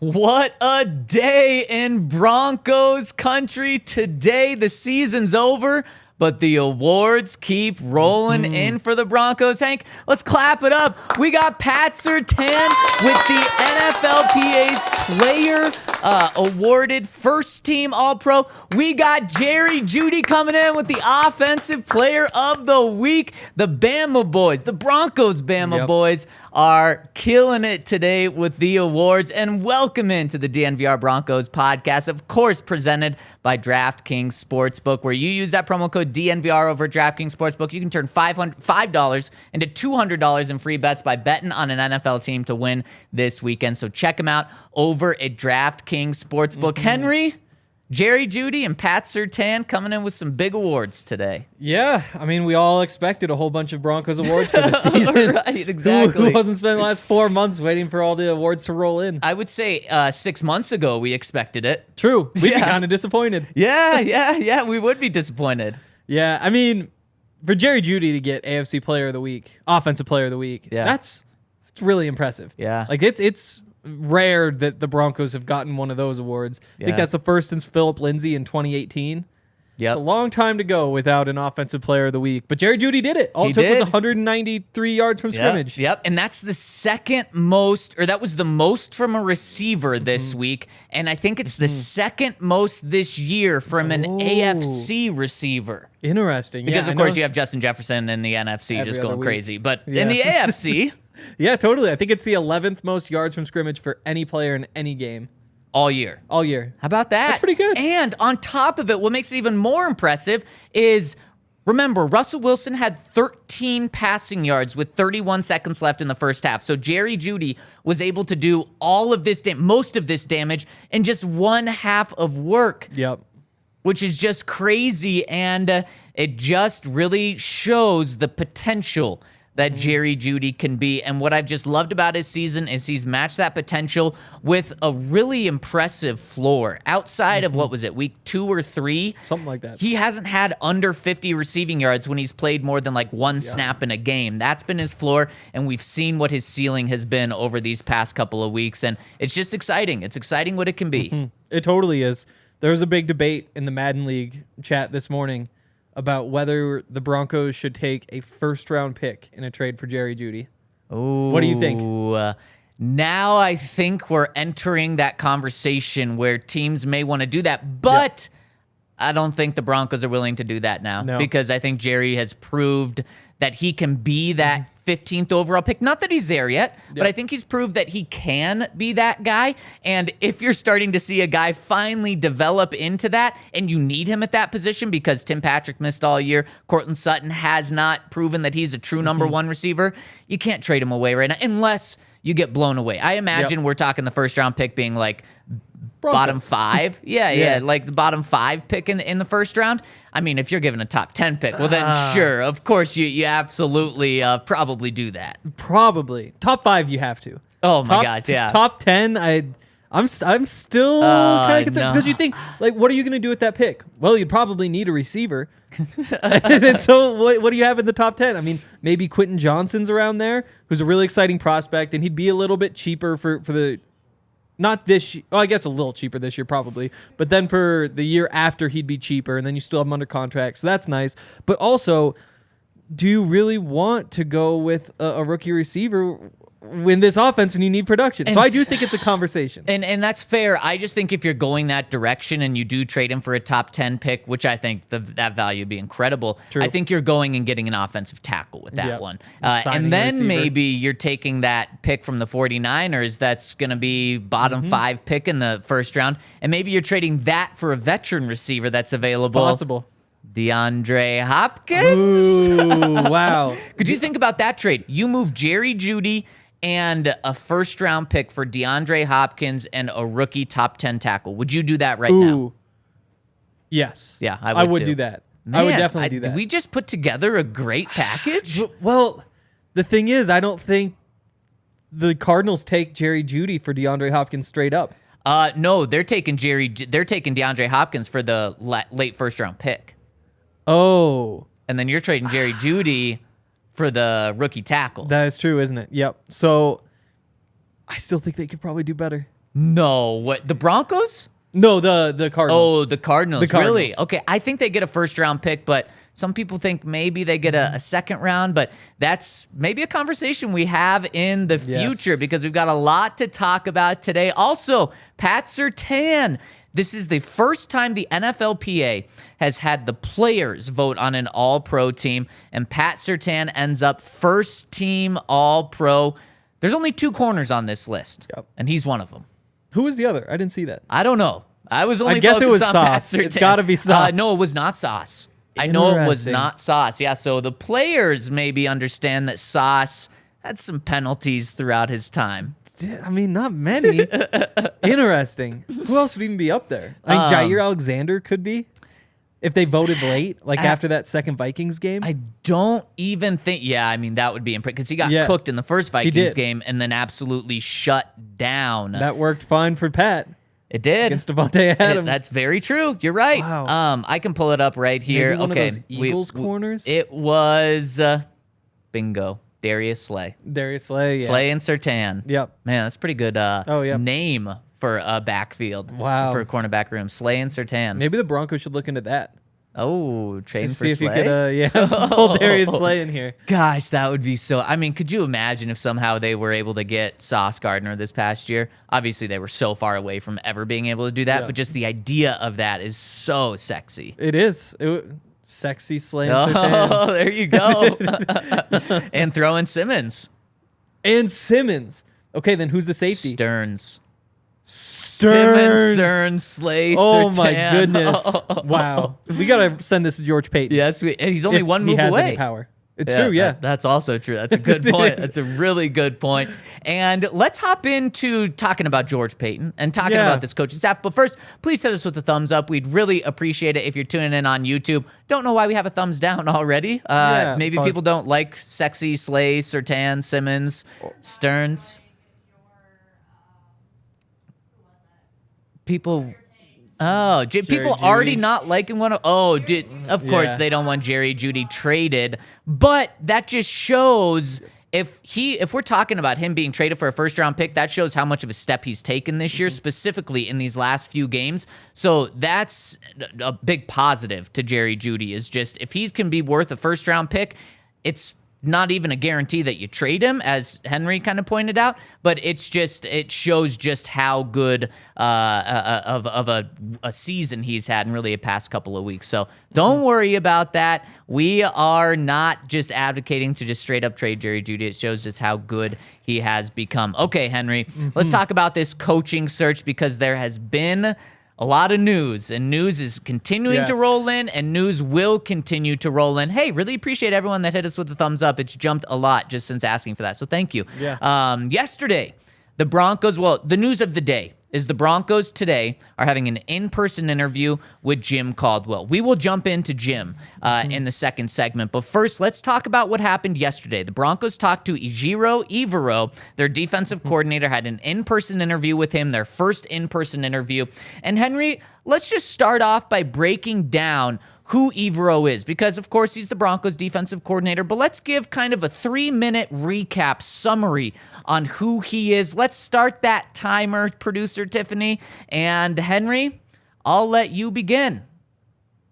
What a day in Broncos country today. The season's over, but the awards keep rolling in for the Broncos. Hank, let's clap it up. We got Pat Surtain with the NFLPA's Player awarded First Team All-Pro. We got Jerry Jeudy coming in with the Offensive Player of the Week. The Bama boys, the Broncos Bama boys, are killing it today with the awards. And welcome into the DNVR Broncos podcast, of course, presented by DraftKings Sportsbook, where you use that promo code DNVR over at DraftKings Sportsbook. You can turn $5 into $200 in free bets by betting on an NFL team to win this weekend. So check them out over at DraftKings Sportsbook. Henry, Jerry Jeudy, and Pat Surtain coming in with some big awards today. Yeah, I mean, we all expected a whole bunch of Broncos awards for this season. Right, exactly. Who wasn't spending the last 4 months waiting for all the awards to roll in? I would say 6 months ago we expected it. True. We'd be kind of disappointed. Yeah, we would be disappointed. Yeah, I mean, for Jerry Jeudy to get AFC Player of the Week, Offensive Player of the Week, that's really impressive. Yeah. Like, it's rare that the Broncos have gotten one of those awards. I think that's the first since Philip Lindsay in 2018. Yep. It's a long time to go without an Offensive Player of the Week. But Jerry Jeudy did it. All it took was 193 yards from scrimmage. Yep, and that's the second most, or that was the most from a receiver this week, and I think it's the second most this year from an AFC receiver. Interesting. Because, of course, you have Justin Jefferson in the NFC just going crazy. But in the AFC... Yeah, totally. I think it's the 11th most yards from scrimmage for any player in any game. All year. All year. How about that? That's pretty good. And on top of it, what makes it even more impressive is, remember, Russell Wilson had 13 passing yards with 31 seconds left in the first half. So Jerry Jeudy was able to do all of this, most of this damage in just one half of work. Yep. Which is just crazy, and it just really shows the potential that Jerry Jeudy can be. And what I've just loved about his season is he's matched that potential with a really impressive floor. Outside of, what was it, week 2 or 3? Something like that. He hasn't had under 50 receiving yards when he's played more than like one snap in a game. That's been his floor, and we've seen what his ceiling has been over these past couple of weeks, and it's just exciting. It's exciting what it can be. It totally is. There was a big debate in the Madden League chat this morning about whether the Broncos should take a first-round pick in a trade for Jerry Jeudy. Ooh, what do you think? Now I think we're entering that conversation where teams may want to do that, but I don't think the Broncos are willing to do that now because I think Jerry has proved that he can be that 15th overall pick. Not that he's there yet, but I think he's proved that he can be that guy. And if you're starting to see a guy finally develop into that, and you need him at that position because Tim Patrick missed all year, Cortland Sutton has not proven that he's a true number one receiver, you can't trade him away right now unless you get blown away. I imagine we're talking the first round pick being like Broncos. Bottom 5. Yeah, like the bottom 5 pick in the first round. I mean, if you're given a top 10 pick, well then sure, of course you absolutely probably do that. Probably. Top 5 you have to. Oh my gosh, yeah. Top 10 I'm still kind of concerned because you think, like, what are you going to do with that pick? Well, you probably need a receiver. And so what do you have in the top 10? I mean, maybe Quentin Johnson's around there, who's a really exciting prospect, and he'd be a little bit cheaper for the not this year. I guess a little cheaper this year probably, but then for the year after he'd be cheaper, and then you still have him under contract, so that's nice. But also, do you really want to go with a rookie receiver in this offense and you need production? So I do think it's a conversation. And that's fair. I just think if you're going that direction and you do trade him for a top 10 pick, which I think that value would be incredible, I think you're going and getting an offensive tackle with that one. And then maybe you're taking that pick from the 49ers that's going to be bottom 5 pick in the first round, and maybe you're trading that for a veteran receiver that's available. It's possible. DeAndre Hopkins? Ooh, wow. Could you think about that trade? You move Jerry Jeudy and a first-round pick for DeAndre Hopkins and a rookie top 10 tackle. Would you do that right now? Yes. Yeah, I would do that. Man, I would definitely do that. Did we just put together a great package? Well, the thing is, I don't think the Cardinals take Jerry Jeudy for DeAndre Hopkins straight up. No, they're taking DeAndre Hopkins for the late first-round pick. Oh. And then you're trading Jerry Jeudy for the rookie tackle. That is true, isn't it? Yep. So I still think they could probably do better. No, what, the Broncos? No, the Cardinals. Oh, the Cardinals. The Cardinals. Really? Okay, I think they get a first-round pick, but some people think maybe they get a second round, but that's maybe a conversation we have in the future because we've got a lot to talk about today. Also, Pat Surtain. This is the first time the NFLPA has had the players vote on an all-pro team, and Pat Surtain ends up first-team all-pro. There's only 2 corners on this list, and he's one of them. Who was the other? I didn't see that. I don't know. I was only I guess focused it was on Sauce. Pat Surtain. It's got to be Sauce. No, it was not Sauce. I know it was not Sauce. Yeah, so the players maybe understand that Sauce had some penalties throughout his time. I mean, not many. Interesting. Who else would even be up there? I think Jair Alexander could be. If they voted late, like after that second Vikings game? I don't even think... Yeah, I mean, that would be impressive because he got cooked in the first Vikings game and then absolutely shut down. That worked fine for Pat. It did. Against Devontae Adams. That's very true. You're right. Wow. I can pull it up right here. Maybe one of those Eagles corners? It was... bingo. Darius Slay. Darius Slay, yeah. Slay and Surtain. Yep. Man, that's a pretty good name for a backfield. Wow. For a cornerback room. Slay and Surtain. Maybe the Broncos should look into that. Oh, trade for See Slay? if you could pull Darius Slay in here. Gosh, that would be so... I mean, could you imagine if somehow they were able to get Sauce Gardner this past year? Obviously, they were so far away from ever being able to do that, but just the idea of that is so sexy. It is. Sexy Slay and Surtain. Oh, there you go. And throw in Simmons. And Simmons. Okay, then who's the safety? Stearns. Stearns, Slay, oh Surtain. my goodness. Wow. We got to send this to George Payton. Yes, and he's only one move he has away. Any power. It's true, yeah. That's also true. That's a good point. That's a really good point. And let's hop into talking about George Payton and talking about this coaching staff. But first, please hit us with a thumbs up. We'd really appreciate it if you're tuning in on YouTube. Don't know why we have a thumbs down already. Maybe people don't like sexy Slay, Surtain, Simmons, Stearns. People... Oh, people already not liking one of... Oh, of course, they don't want Jerry Jeudy traded. But that just shows... If we're talking about him being traded for a first-round pick, that shows how much of a step he's taken this year, specifically in these last few games. So that's a big positive to Jerry Jeudy, is just if he can be worth a first-round pick, it's not even a guarantee that you trade him, as Henry kind of pointed out, but it shows just how good of a season he's had in really a past couple of weeks. So don't worry about that. We are not just advocating to just straight up trade Jerry Jeudy. It shows just how good he has become. Okay, Henry, let's talk about this coaching search because there has been a lot of news, and news is continuing to roll in, and news will continue to roll in. Hey, really appreciate everyone that hit us with the thumbs up. It's jumped a lot just since asking for that, so thank you. Yesterday, the Broncos, the news of the day is the Broncos today are having an in-person interview with Jim Caldwell. We will jump into Jim in the second segment, but first, let's talk about what happened yesterday. The Broncos talked to Ejiro Evero, their defensive coordinator, had an in-person interview with him, their first in-person interview. And Henry, let's just start off by breaking down who Evero is, because of course he's the Broncos defensive coordinator, but let's give kind of a 3-minute recap summary on who he is. Let's start that timer, producer Tiffany, and Henry, I'll let you begin.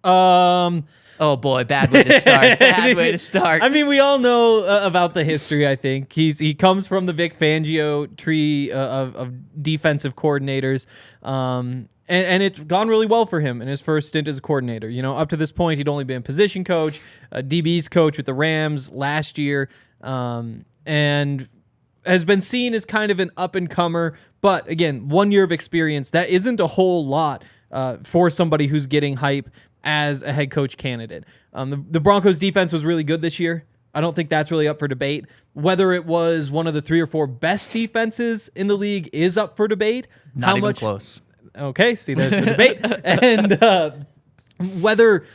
Oh boy, bad way to start. Bad way to start. I mean, we all know about the history, I think. He comes from the Vic Fangio tree of defensive coordinators. And it's gone really well for him in his first stint as a coordinator. You know, up to this point, he'd only been position coach, DB's coach with the Rams last year, and has been seen as kind of an up-and-comer. But again, 1 year of experience, that isn't a whole lot for somebody who's getting hype as a head coach candidate. The Broncos defense was really good this year. I don't think that's really up for debate. Whether it was one of the 3 or 4 best defenses in the league is up for debate. Not even close. Okay, see, there's the debate. And whether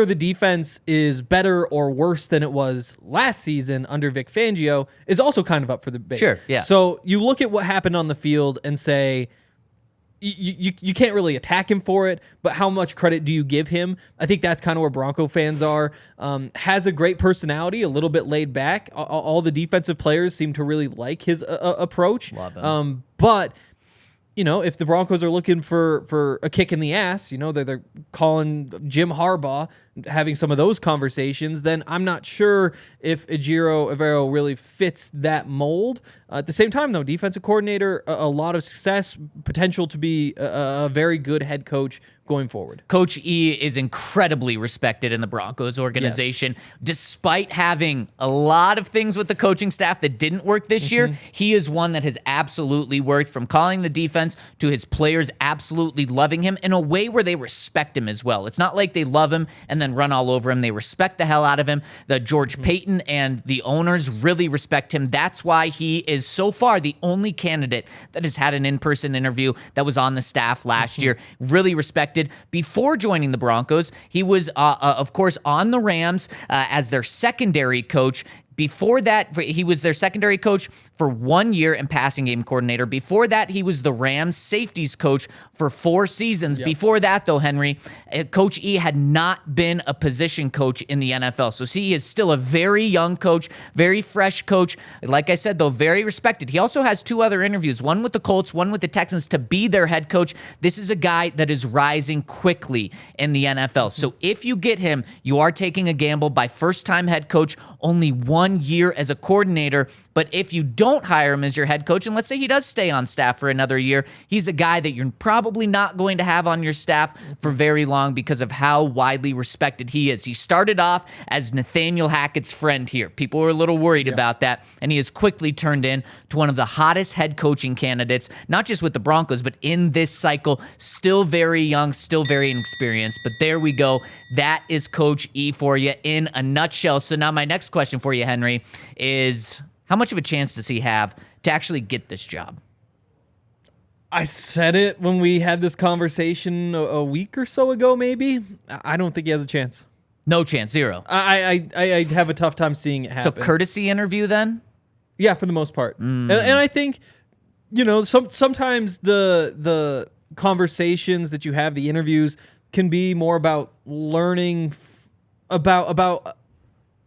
the defense is better or worse than it was last season under Vic Fangio is also kind of up for debate. Sure, yeah. So you look at what happened on the field and say, you can't really attack him for it, but how much credit do you give him? I think that's kind of where Bronco fans are. Has a great personality, a little bit laid back. All the defensive players seem to really like his approach. Love him. But if the Broncos are looking for a kick in the ass, they're calling Jim Harbaugh, having some of those conversations, then I'm not sure if Ejiro Evero really fits that mold. At the same time, though, defensive coordinator, a lot of success, potential to be a very good head coach going forward. Coach E is incredibly respected in the Broncos organization. Yes. Despite having a lot of things with the coaching staff that didn't work this year, he is one that has absolutely worked, from calling the defense to his players absolutely loving him in a way where they respect him as well. It's not like they love him and then run all over him. They respect the hell out of him. The George Payton and the owners really respect him. That's why he is so far the only candidate that has had an in-person interview that was on the staff last year. Really respected. Before joining the Broncos, he was, of course, on the Rams as their secondary coach. Before that, he was their secondary coach for 1 year and passing game coordinator. Before that, he was the Rams safeties coach for 4 seasons. Yep. Before that, though, Henry, Coach E had not been a position coach in the NFL. So he is still a very young coach, very fresh coach. Like I said, though, very respected. He also has 2 other interviews, one with the Colts, one with the Texans, to be their head coach. This is a guy that is rising quickly in the NFL. So if you get him, you are taking a gamble by first-time head coach, only 1 year as a coordinator. But if you don't hire him as your head coach, and let's say he does stay on staff for another year, he's a guy that you're probably not going to have on your staff for very long because of how widely respected he is. He started off as Nathaniel Hackett's friend here. People were a little worried about that, and he has quickly turned into one of the hottest head coaching candidates, not just with the Broncos, but in this cycle. Still very young, still very inexperienced, but there we go. That is Coach E for you in a nutshell. So now my next question for you, Henry, is how much of a chance does he have to actually get this job? I said it when we had this conversation a week or so ago, maybe. I don't think he has a chance. No chance, zero. I have a tough time seeing it happen. So courtesy interview then? Yeah, for the most part. And I think, sometimes the conversations that you have, the interviews, can be more about learning about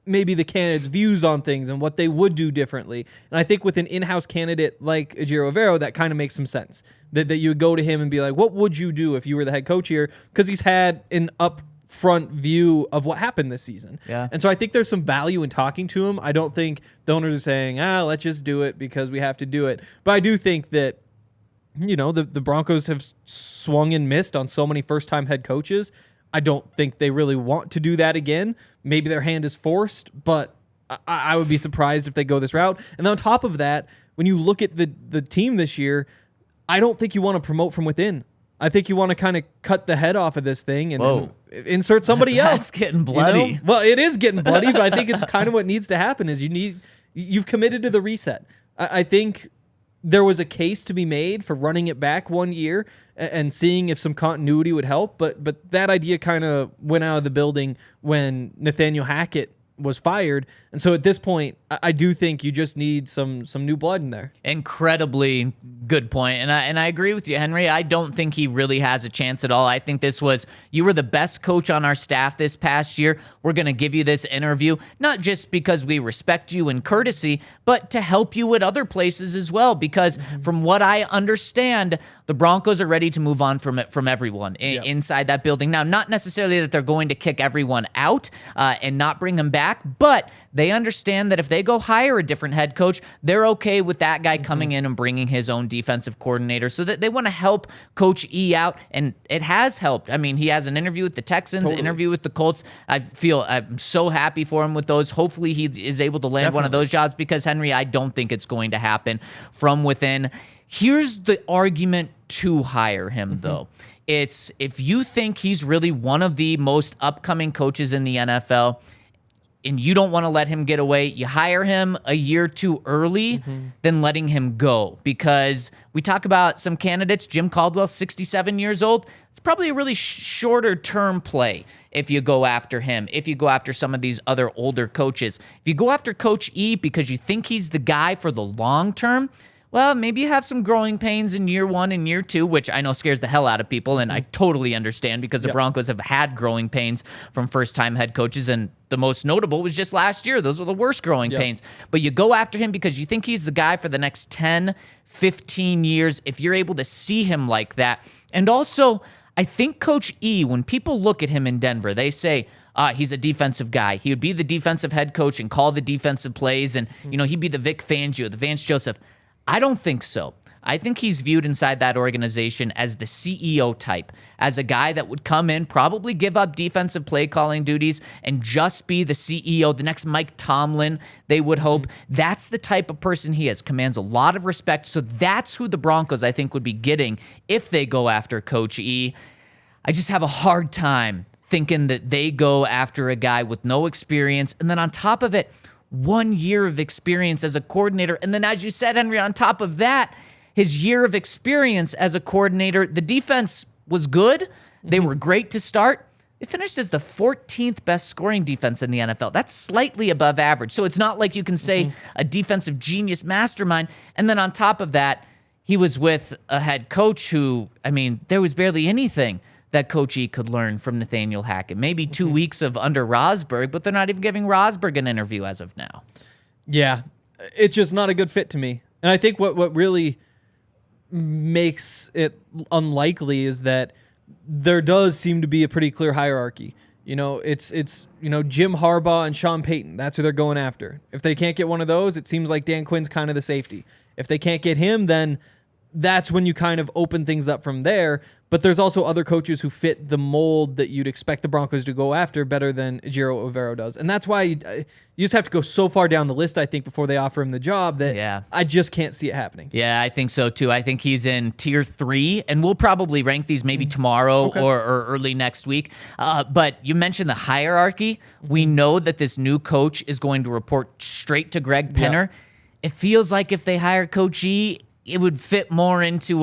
maybe the candidate's views on things and what they would do differently. And I think with an in-house candidate like Ejiro Evero, that kind of makes some sense. That you would go to him and be like, what would you do if you were the head coach here? Because he's had an upfront view of what happened this season. Yeah. And so I think there's some value in talking to him. I don't think the owners are saying, let's just do it because we have to do it. But I do think that, the Broncos have swung and missed on so many first-time head coaches. I don't think they really want to do that again. Maybe their hand is forced, but I would be surprised if they go this route. And then on top of that, when you look at the team this year, I don't think you want to promote from within. I think you want to kind of cut the head off of this thing and insert somebody else. That's getting bloody. Well, it is getting bloody, but I think it's kind of what needs to happen is you've committed to the reset. I think there was a case to be made for running it back 1 year and seeing if some continuity would help, but that idea kind of went out of the building when Nathaniel Hackett was fired. And so at this point, I do think you just need some new blood in there. Incredibly good point. And I agree with you, Henry. I don't think he really has a chance at all. I think you were the best coach on our staff this past year. We're going to give you this interview, not just because we respect you and courtesy, but to help you at other places as well. Because from what I understand, the Broncos are ready to move on from everyone inside that building. Now, not necessarily that they're going to kick everyone out and not bring them back, but they understand that if they go hire a different head coach, they're okay with that guy coming in and bringing his own defensive coordinator, so that they want to help Coach E out, and it has helped. I mean, he has an interview with the Texans, interview with the Colts. I'm so happy for him with those. Hopefully he is able to land one of those jobs because, Henry, I don't think it's going to happen from within. Here's the argument to hire him, though. It's if you think he's really one of the most upcoming coaches in the NFL, and you don't want to let him get away, you hire him a year too early than letting him go. Because we talk about some candidates, Jim Caldwell, 67 years old. It's probably a really shorter term play if you go after him, if you go after some of these other older coaches. If you go after Coach E because you think he's the guy for the long term, well, maybe you have some growing pains in year 1 and year 2, which I know scares the hell out of people, and I totally understand because the Broncos have had growing pains from first-time head coaches, and the most notable was just last year. Those were the worst growing pains. But you go after him because you think he's the guy for the next 10, 15 years, if you're able to see him like that. And also, I think Coach E, when people look at him in Denver, they say, he's a defensive guy. He would be the defensive head coach and call the defensive plays, and he'd be the Vic Fangio, the Vance Joseph. I don't think so. I think he's viewed inside that organization as the CEO type, as a guy that would come in, probably give up defensive play calling duties, and just be the CEO, the next Mike Tomlin, they would hope. That's the type of person he is, commands a lot of respect. So that's who the Broncos, I think, would be getting if they go after Coach E. I just have a hard time thinking that they go after a guy with no experience, and then on top of it, 1 year of experience as a coordinator. And then, as you said, Henry, on top of that, his year of experience as a coordinator, the defense was good. They were great to start. It finished as the 14th best scoring defense in the NFL. That's slightly above average. So it's not like you can say a defensive genius mastermind. And then on top of that, he was with a head coach who, there was barely anything that Coach E could learn from Nathaniel Hackett. Maybe 2 weeks of under Rosberg, but they're not even giving Rosberg an interview as of now. Yeah, it's just not a good fit to me. And I think what really makes it unlikely is that there does seem to be a pretty clear hierarchy. It's Jim Harbaugh and Sean Payton. That's who they're going after. If they can't get one of those, it seems like Dan Quinn's kind of the safety. If they can't get him, then that's when you kind of open things up from there. But there's also other coaches who fit the mold that you'd expect the Broncos to go after better than Ejiro Evero does. And that's why you just have to go so far down the list, I think, before they offer him the job that I just can't see it happening. Yeah, I think so, too. I think he's in tier 3, and we'll probably rank these maybe tomorrow or early next week. But you mentioned the hierarchy. We know that this new coach is going to report straight to Greg Penner. It feels like if they hire Coach E, it would fit more into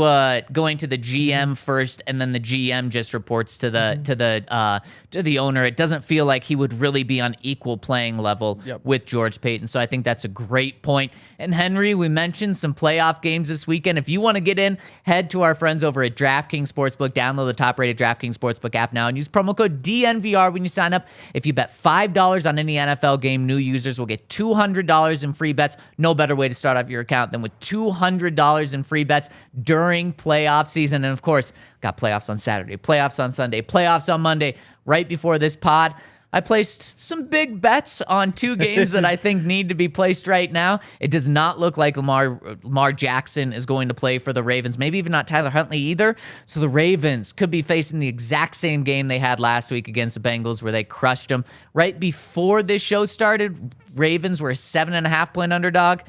going to the GM first, and then the GM just reports to the owner. It doesn't feel like he would really be on equal playing level with George Payton. So I think that's a great point. And Henry, we mentioned some playoff games this weekend. If you want to get in, head to our friends over at DraftKings Sportsbook. Download the top-rated DraftKings Sportsbook app now and use promo code DNVR when you sign up. If you bet $5 on any NFL game, new users will get $200 in free bets. No better way to start off your account than with $200 in free bets during playoff season. And of course, got playoffs on Saturday, playoffs on Sunday, playoffs on Monday. Right before this pod, I placed some big bets on 2 games that I think need to be placed right now. It does not look like Lamar Jackson is going to play for the Ravens, maybe even not Tyler Huntley either. So the Ravens could be facing the exact same game they had last week against the Bengals where they crushed them. Right before this show started, Ravens were a 7.5-point underdog.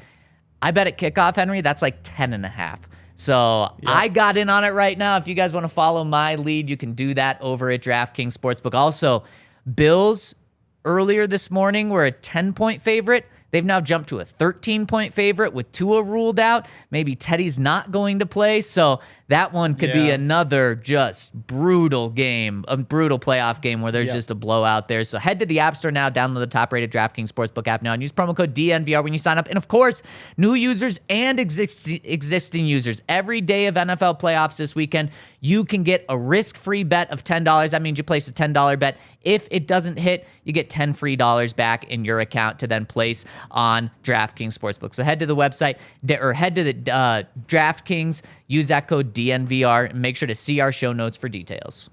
I bet at kickoff, Henry, that's like 10.5. So I got in on it right now. If you guys want to follow my lead, you can do that over at DraftKings Sportsbook. Also, Bills earlier this morning were a 10-point favorite. They've now jumped to a 13-point favorite with Tua ruled out. Maybe Teddy's not going to play. So that one could be another just brutal game, a brutal playoff game where there's just a blowout there. So head to the App Store now, download the top-rated DraftKings Sportsbook app now, and use promo code DNVR when you sign up. And, of course, new users and existing users. Every day of NFL playoffs this weekend, you can get a risk-free bet of $10. That means you place a $10 bet. If it doesn't hit, you get $10 free back in your account to then place on DraftKings Sportsbook. So head to the website or head to the DraftKings, use that code DNVR, and make sure to see our show notes for details.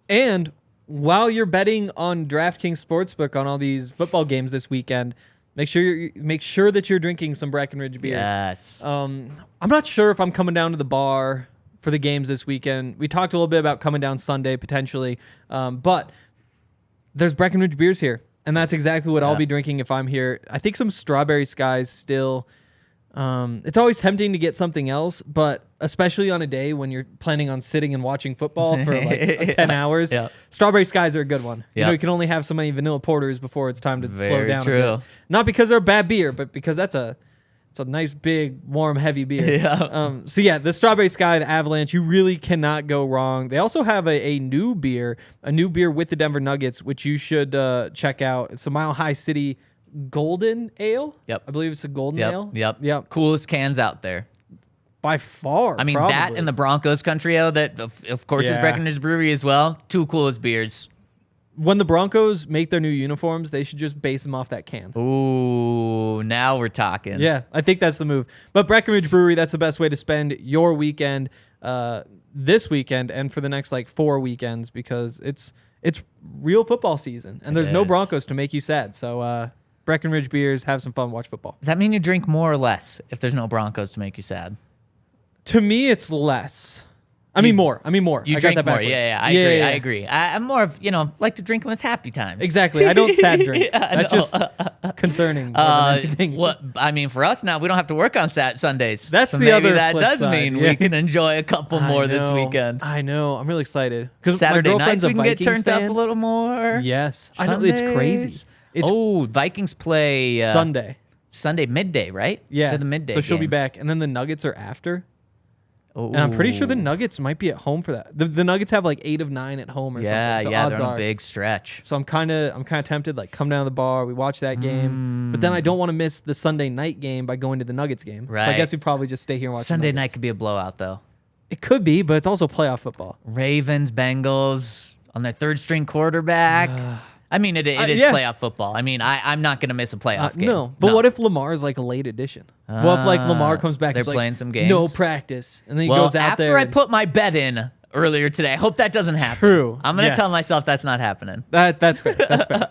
And while you're betting on DraftKings Sportsbook on all these football games this weekend, make sure that you're drinking some Breckenridge beers. Yes. I'm not sure if I'm coming down to the bar for the games this weekend. We talked a little bit about coming down Sunday potentially, but there's Breckenridge beers here, and that's exactly what I'll be drinking if I'm here. I think some Strawberry Skies still. It's always tempting to get something else, but especially on a day when you're planning on sitting and watching football for like 10 hours, Strawberry Skies are a good one. You can only have so many vanilla porters before it's time to slow down a bit. Not because they're bad beer, but because it's a nice, big, warm, heavy beer. The Strawberry Sky, the Avalanche, you really cannot go wrong. They also have a new beer with the Denver Nuggets, which you should check out. It's a Mile High City Golden Ale. I believe it's a Golden Ale. Coolest cans out there. by far. I mean, probably. that and the Broncos country, that of course is Breckenridge Brewery as well. Two coolest beers. When the Broncos make their new uniforms, they should just base them off that can. Ooh, now we're talking. Yeah, I think that's the move. But Breckenridge Brewery, that's the best way to spend your weekend this weekend and for the next 4 weekends, because it's real football season and there's no Broncos to make you sad. So Breckenridge beers, have some fun, watch football. Does that mean you drink more or less if there's no Broncos to make you sad? To me, it's less. I mean more. You I drink got that more. backwards. Yeah, I agree. I'm more of, like to drink when it's happy times. Exactly. I don't sad drink. That's just concerning. I mean, for us now, we don't have to work on Sundays. That's so the maybe other that flip does side. mean we can enjoy a couple more this weekend. I know. I'm really excited. Because Saturday my nights girlfriend's we can a get Vikings turned fan. up a little more. Yes. I know. It's crazy. Vikings play Sunday midday, right? Yeah. They're the midday So she'll game. be back. And then the Nuggets are after. Ooh. And I'm pretty sure the Nuggets might be at home for that. The Nuggets have 8 of 9 at home or something. So odds they're on are. a big stretch. So I'm kind of tempted, come down to the bar, we watch that game. But then I don't want to miss the Sunday night game by going to the Nuggets game. Right. So I guess we probably just stay here and watch Sunday the night Nuggets. could be a blowout, though. It could be, but it's also playoff football. Ravens, Bengals on their third string quarterback. I mean, it is playoff football. I mean, I'm not going to miss a playoff game. No, but what if Lamar is a late addition? What if Lamar comes back they're and playing some games? No practice. And then he goes out there. After I put my bet in earlier today, I hope that doesn't happen. True. I'm going to tell myself that's not happening. That's fair. That's fair.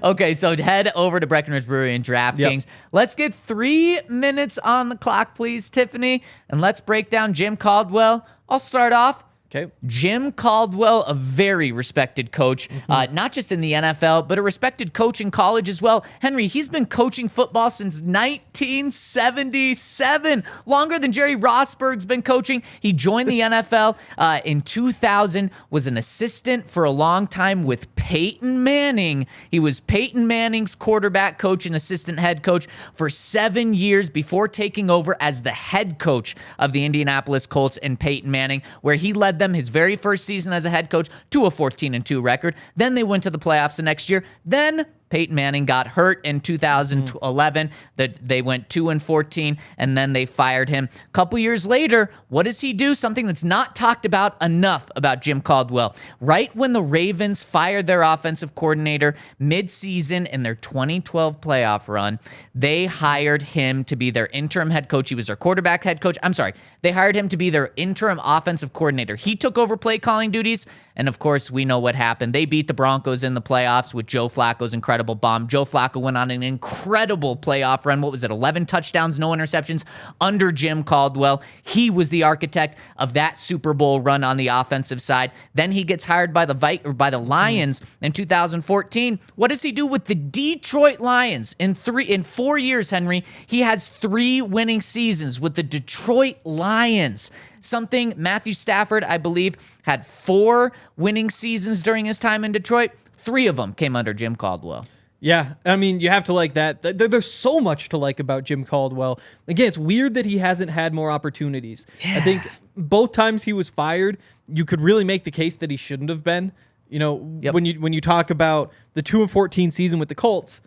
Okay, so head over to Breckenridge Brewery and DraftKings. Let's get 3 minutes on the clock, please, Tiffany, and let's break down Jim Caldwell. I'll start off. Okay. Jim Caldwell, a very respected coach, not just in the NFL, but a respected coach in college as well. Henry, he's been coaching football since 1977, longer than Jerry Rossberg's been coaching. He joined the NFL in 2000, was an assistant for a long time with Peyton Manning. He was Peyton Manning's quarterback coach and assistant head coach for 7 years before taking over as the head coach of the Indianapolis Colts and Peyton Manning, where he led them his very first season as a head coach to a 14-2 record. Then they went to the playoffs the next year. Then Peyton Manning got hurt in 2011. They went 2-14, and then they fired him. A couple years later, what does he do? Something that's not talked about enough about Jim Caldwell. Right when the Ravens fired their offensive coordinator mid-season in their 2012 playoff run, they hired him to be their interim head coach. He was their quarterback head coach. I'm sorry. They hired him to be their interim offensive coordinator. He took over play calling duties, and of course, we know what happened. They beat the Broncos in the playoffs with Joe Flacco's incredible bomb. Joe Flacco went on an incredible playoff run. What was it? 11 touchdowns, no interceptions under Jim Caldwell. He was the architect of that Super Bowl run on the offensive side. Then he gets hired by the Lions in 2014. What does he do with the Detroit Lions? In 4 years, Henry, he has 3 winning seasons with the Detroit Lions. Something Matthew Stafford, I believe, had 4 winning seasons during his time in Detroit. 3 of them came under Jim Caldwell. Yeah, I mean, you have to like that. There's so much to like about Jim Caldwell. Again, it's weird that he hasn't had more opportunities. Yeah. I think both times he was fired, you could really make the case that he shouldn't have been. When you talk about the 2-14 season with the Colts,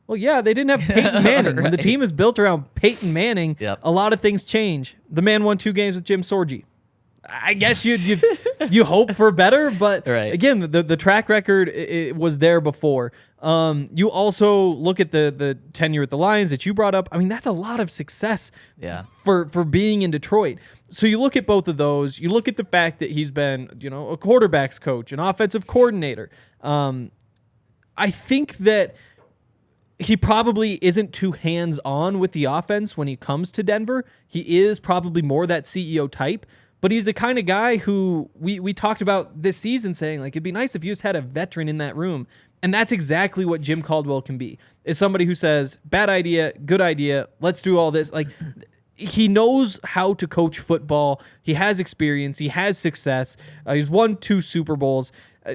well, yeah, they didn't have Peyton Manning. Right. When the team is built around Peyton Manning, a lot of things change. The man won 2 games with Jim Sorgi. I guess you hope for better, but again, the track record it was there before. You also look at the tenure at the Lions that you brought up. I mean, that's a lot of success for being in Detroit. So you look at both of those. You look at the fact that he's been, a quarterback's coach, an offensive coordinator. I think that he probably isn't too hands-on with the offense when he comes to Denver. He is probably more that CEO type. But he's the kind of guy who we talked about this season saying, it'd be nice if you just had a veteran in that room. And that's exactly what Jim Caldwell can be, is somebody who says, bad idea, good idea, let's do all this. He knows how to coach football. He has experience. He has success. He's won 2 Super Bowls,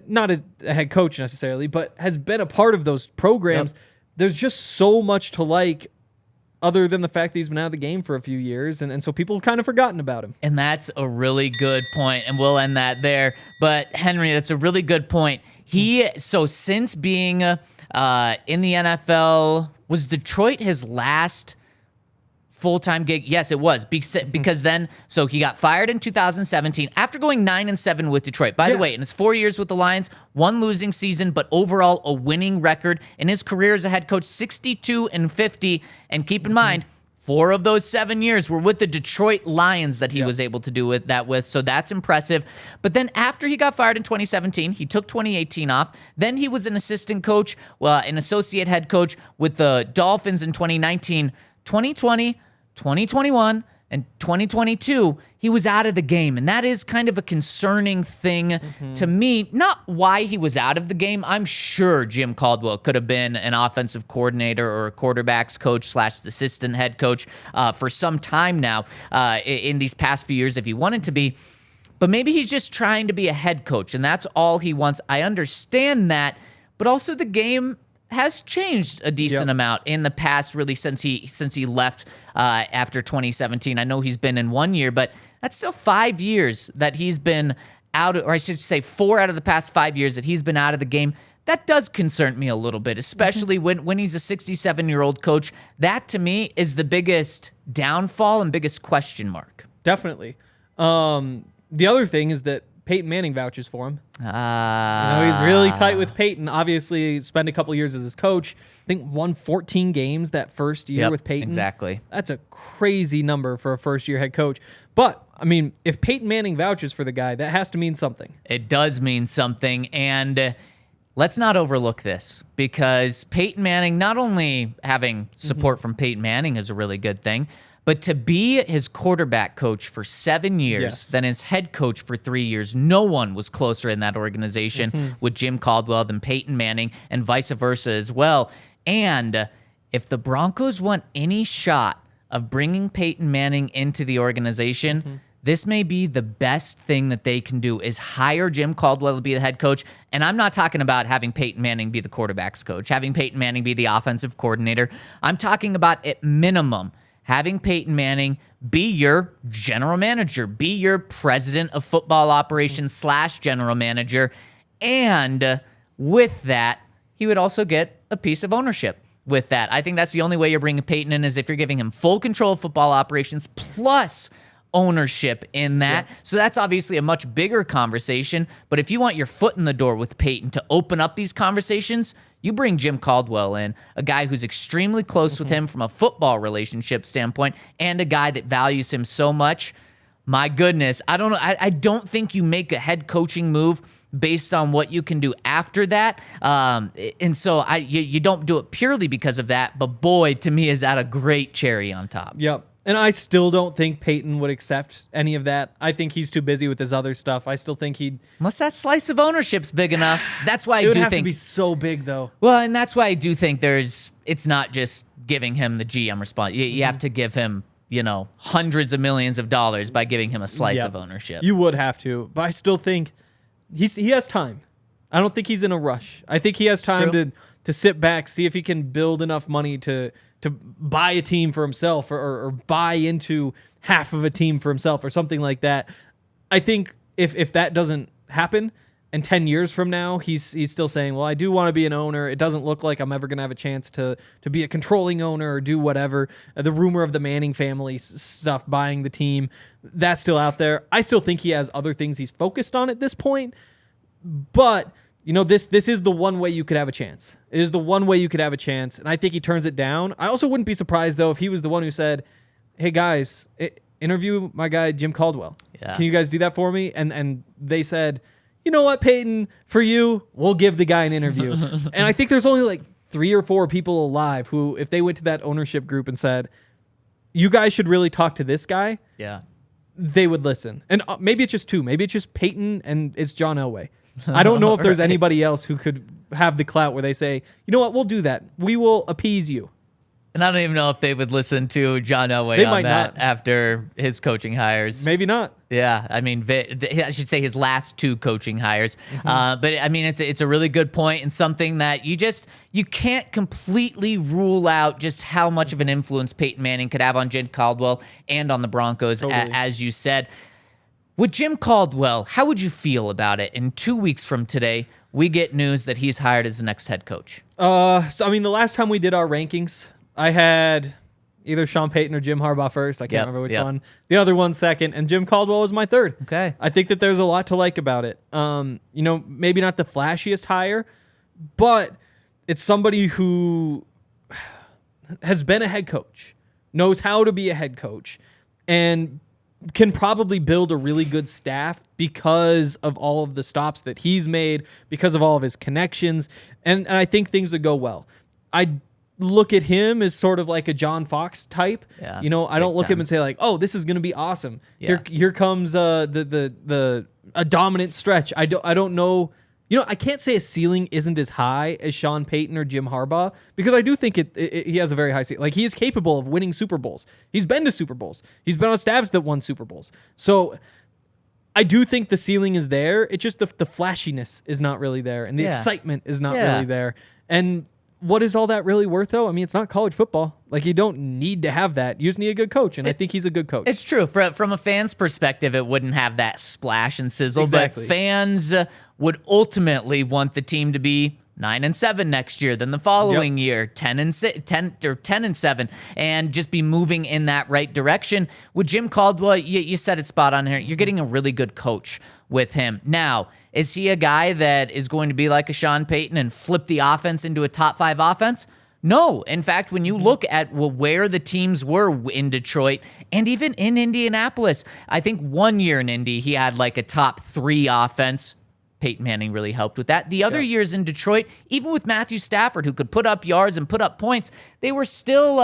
not as a head coach necessarily, but has been a part of those programs. Yep. There's just so much to like, other than the fact that he's been out of the game for a few years, and so people have kind of forgotten about him. And that's a really good point, and we'll end that there. But, Henry, that's a really good point. Since being in the NFL, was Detroit his last full-time gig. Yes, it was because then, so he got fired in 2017 after going 9-7 with Detroit. By the way, in his 4 years with the Lions, one losing season, but overall a winning record in his career as a head coach, 62-50. And keep in mind, 4 of those 7 years were with the Detroit Lions that he was able to do that with. So that's impressive. But then after he got fired in 2017, he took 2018 off. Then he was an assistant coach, an associate head coach with the Dolphins in 2019, 2020, 2021, and 2022, he was out of the game. And that is kind of a concerning thing to me. Not why he was out of the game. I'm sure Jim Caldwell could have been an offensive coordinator or a quarterbacks coach / assistant head coach for some time now in these past few years if he wanted to be. But maybe he's just trying to be a head coach, and that's all he wants. I understand that, but also the game has changed a decent amount in the past, really, since he left after 2017. I know he's been in 1 year, but that's still 5 years that he's been out, or I should say 4 out of the past 5 years that he's been out of the game. That does concern me a little bit, especially when he's a 67-year-old coach. That, to me, is the biggest downfall and biggest question mark. Definitely. The other thing is that Peyton Manning vouches for him. He's really tight with Peyton. Obviously, spent a couple years as his coach. I think won 14 games that first year with Peyton. Exactly. That's a crazy number for a first-year head coach. But, I mean, if Peyton Manning vouches for the guy, that has to mean something. It does mean something, and let's not overlook this, because Peyton Manning, not only having support from Peyton Manning is a really good thing, but to be his quarterback coach for 7 years, then his head coach for 3 years, no one was closer in that organization with Jim Caldwell than Peyton Manning, and vice versa as well. And if the Broncos want any shot of bringing Peyton Manning into the organization, this may be the best thing that they can do, is hire Jim Caldwell to be the head coach. And I'm not talking about having Peyton Manning be the quarterback's coach, having Peyton Manning be the offensive coordinator. I'm talking about, at minimum, having Peyton Manning be your general manager, be your president of football operations / general manager. And with that, he would also get a piece of ownership with that. I think that's the only way you're bringing Peyton in, is if you're giving him full control of football operations plus ownership in that. So that's obviously a much bigger conversation. But if you want your foot in the door with Peyton to open up these conversations, you bring Jim Caldwell in, a guy who's extremely close with him from a football relationship standpoint, and a guy that values him so much. My goodness, I don't know. I don't think you make a head coaching move based on what you can do after that. And so you don't do it purely because of that. But boy, to me, is that a great cherry on top. Yep. And I still don't think Peyton would accept any of that. I think he's too busy with his other stuff. I still think he'd... Unless that slice of ownership's big enough. That's why I do think... It would have to be so big, though. Well, and that's why I do think it's not just giving him the GM response. You have to give him, hundreds of millions of dollars by giving him a slice of ownership. You would have to. But I still think he has time. I don't think he's in a rush. I think he has time to sit back, see if he can build enough money to buy a team for himself or buy into half of a team for himself or something like that. I think if that doesn't happen, and 10 years from now he's still saying, well, I do want to be an owner, it doesn't look like I'm ever going to have a chance to be a controlling owner or do whatever. The rumor of the Manning family stuff buying the team, that's still out there. I still think he has other things he's focused on at this point, but this is the one way you could have a chance. It is the one way you could have a chance, and I think he turns it down. I also wouldn't be surprised, though, if he was the one who said, hey, guys, interview my guy Jim Caldwell. Yeah. Can you guys do that for me? And they said, you know what, Peyton, for you, we'll give the guy an interview. And I think there's only like 3 or 4 people alive who, if they went to that ownership group and said, you guys should really talk to this guy, they would listen. And maybe it's just 2. Maybe it's just Peyton and it's John Elway. I don't know if there's anybody else who could have the clout where they say, you know what, we'll do that. We will appease you. And I don't even know if they would listen to John Elway on that after his coaching hires. Maybe not. Yeah, I mean, I should say his last 2 coaching hires. But I mean, it's a really good point, and something that you can't completely rule out just how much of an influence Peyton Manning could have on Jim Caldwell and on the Broncos, as you said. With Jim Caldwell, how would you feel about it? In 2 weeks from today, we get news that he's hired as the next head coach. So I mean, the last time we did our rankings, I had, either Sean Payton or Jim Harbaugh first. I can't remember which yep. one. The other one second, and Jim Caldwell was my third. Okay. I think that there's a lot to like about it. Maybe not the flashiest hire, but it's somebody who has been a head coach, knows how to be a head coach, and can probably build a really good staff because of all of the stops that he's made, because of all of his connections, and I think things would go well. I look at him as sort of like a John Fox type. Yeah, I don't look at him and say like, "Oh, this is going to be awesome." Yeah. Here comes a dominant stretch. I don't know. I can't say a ceiling isn't as high as Sean Payton or Jim Harbaugh, because I do think he has a very high ceiling. Like, he is capable of winning Super Bowls. He's been to Super Bowls. He's been on staffs that won Super Bowls. So I do think the ceiling is there. It's just the flashiness is not really there, and the excitement is not really there. And what is all that really worth, though? I mean, it's not college football. Like, you don't need to have that. You just need a good coach, and I think he's a good coach. It's true. From a fan's perspective, it wouldn't have that splash and sizzle, Exactly. but fans would ultimately want the team to be 9-7 next year, then the following year 10-7, and just be moving in that right direction. With Jim Caldwell, you said it spot on here. You're getting a really good coach with him. Now, is he a guy that is going to be like a Sean Payton and flip the offense into a top 5 offense? No. In fact, when you look at where the teams were in Detroit and even in Indianapolis, I think one year in Indy, he had like a top 3 offense. Peyton Manning really helped with that. The other years in Detroit, even with Matthew Stafford, who could put up yards and put up points, they were still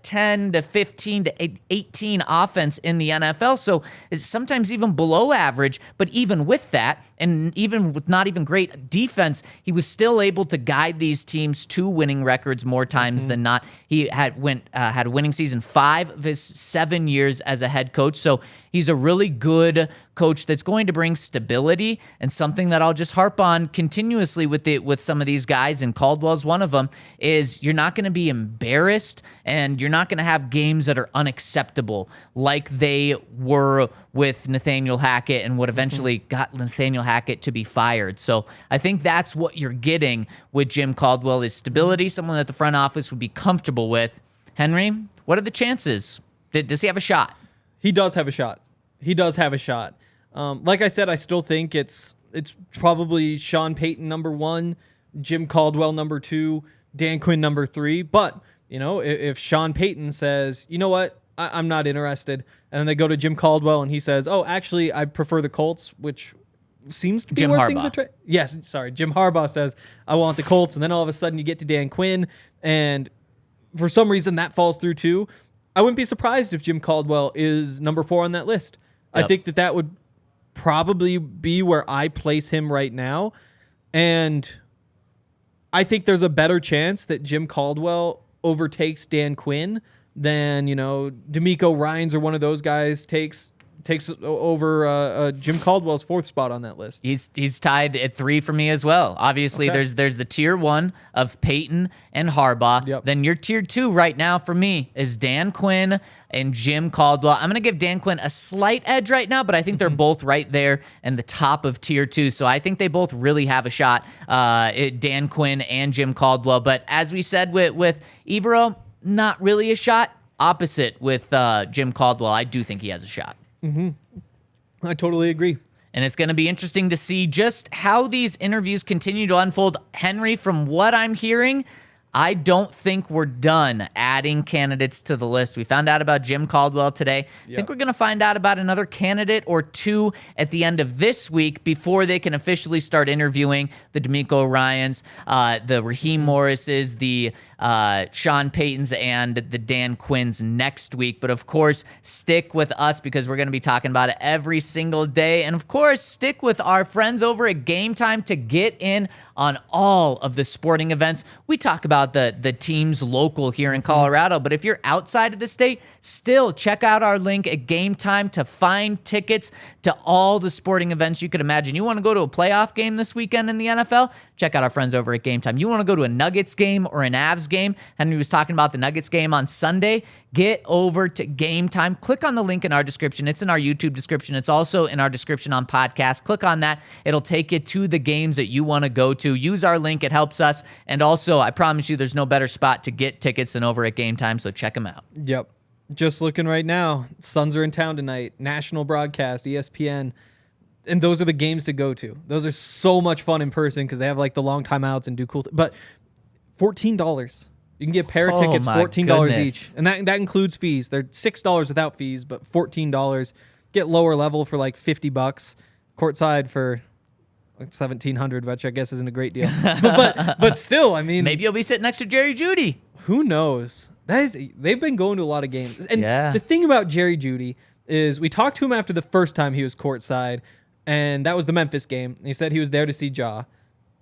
10 to 15 to 18 offense in the NFL. So it's sometimes even below average. But even with that, and even with not even great defense, he was still able to guide these teams to winning records more times than not. He had a winning season 5 of his 7 years as a head coach. So he's a really good coach that's going to bring stability, and something that I'll just harp on continuously with some of these guys, and Caldwell's one of them, is you're not going to be embarrassed, and you're not going to have games that are unacceptable like they were with Nathaniel Hackett and what eventually got Nathaniel Hackett to be fired. So I think that's what you're getting with Jim Caldwell, is stability, someone that the front office would be comfortable with. Henry, what are the chances? Does he have a shot? He does have a shot. He does have a shot. Like I said, I still think it's probably Sean Payton number 1, Jim Caldwell number 2, Dan Quinn number 3. But, if Sean Payton says, you know what, I'm not interested, and then they go to Jim Caldwell and he says, oh, actually, I prefer the Colts, which seems to be Jim where Harbaugh. things are. Yes, sorry. Jim Harbaugh says, I want the Colts, and then all of a sudden you get to Dan Quinn, and for some reason that falls through too. I wouldn't be surprised if Jim Caldwell is number 4 on that list. Yep. I think that would probably be where I place him right now. And I think there's a better chance that Jim Caldwell overtakes Dan Quinn than, D'Amico Ryans or one of those guys takes over Jim Caldwell's 4th spot on that list. He's tied at 3 for me as well. Obviously, Okay. there's the tier 1 of Peyton and Harbaugh. Yep. Then your tier 2 right now for me is Dan Quinn and Jim Caldwell. I'm going to give Dan Quinn a slight edge right now, but I think they're both right there in the top of tier 2. So I think they both really have a shot, Dan Quinn and Jim Caldwell. But as we said with Evero, not really a shot. Opposite with Jim Caldwell, I do think he has a shot. I totally agree. And it's going to be interesting to see just how these interviews continue to unfold. Henry, from what I'm hearing, I don't think we're done adding candidates to the list. We found out about Jim Caldwell today. I think we're going to find out about another candidate or 2 at the end of this week before they can officially start interviewing the D'Amico Ryans, the Raheem Morrises, the Sean Paytons, and the Dan Quinns next week. But of course, stick with us because we're going to be talking about it every single day. And of course, stick with our friends over at Game Time to get in on all of the sporting events. We talk about the teams local here in Colorado, but if you're outside of the state, still check out our link at Game Time to find tickets to all the sporting events you could imagine. You want to go to a playoff game this weekend in the NFL? Check out our friends over at Game Time. You want to go to a Nuggets game or an Avs game. Henry was talking about the Nuggets game on Sunday. Get over to Game Time. Click on the link in our description. It's in our YouTube description. It's also in our description on podcast. Click on that. It'll take you to the games that you want to go to. Use our link. It helps us. And also, I promise you there's no better spot to get tickets than over at Game Time, so check them out. Yep. Just looking right now. Suns are in town tonight. National broadcast, ESPN. And those are the games to go to. Those are so much fun in person because they have like the long timeouts and do cool but $14. You can get a pair of tickets, $14 each. And that includes fees. They're $6 without fees, but $14. Get lower level for like $50. Courtside for like $1,700, which I guess isn't a great deal. but still, I mean, maybe you'll be sitting next to Jerry Jeudy. Who knows? They've been going to a lot of games. And the thing about Jerry Jeudy is we talked to him after the first time he was courtside, and that was the Memphis game. He said he was there to see Ja.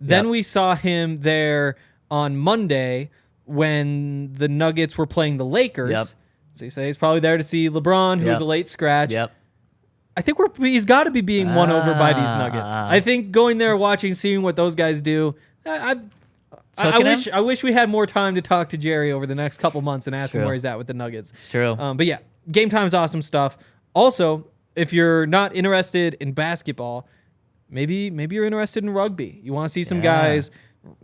Then we saw him there on Monday when the Nuggets were playing the Lakers. So he said he's probably there to see LeBron, who was a late scratch. I think he's got to be being won over by these Nuggets. I think going there, watching, seeing what those guys do, I wish we had more time to talk to Jerry over the next couple months and ask him where he's at with the Nuggets. It's true. But yeah, Game Time's awesome stuff. Also, if you're not interested in basketball, maybe you're interested in rugby. You want to see some guys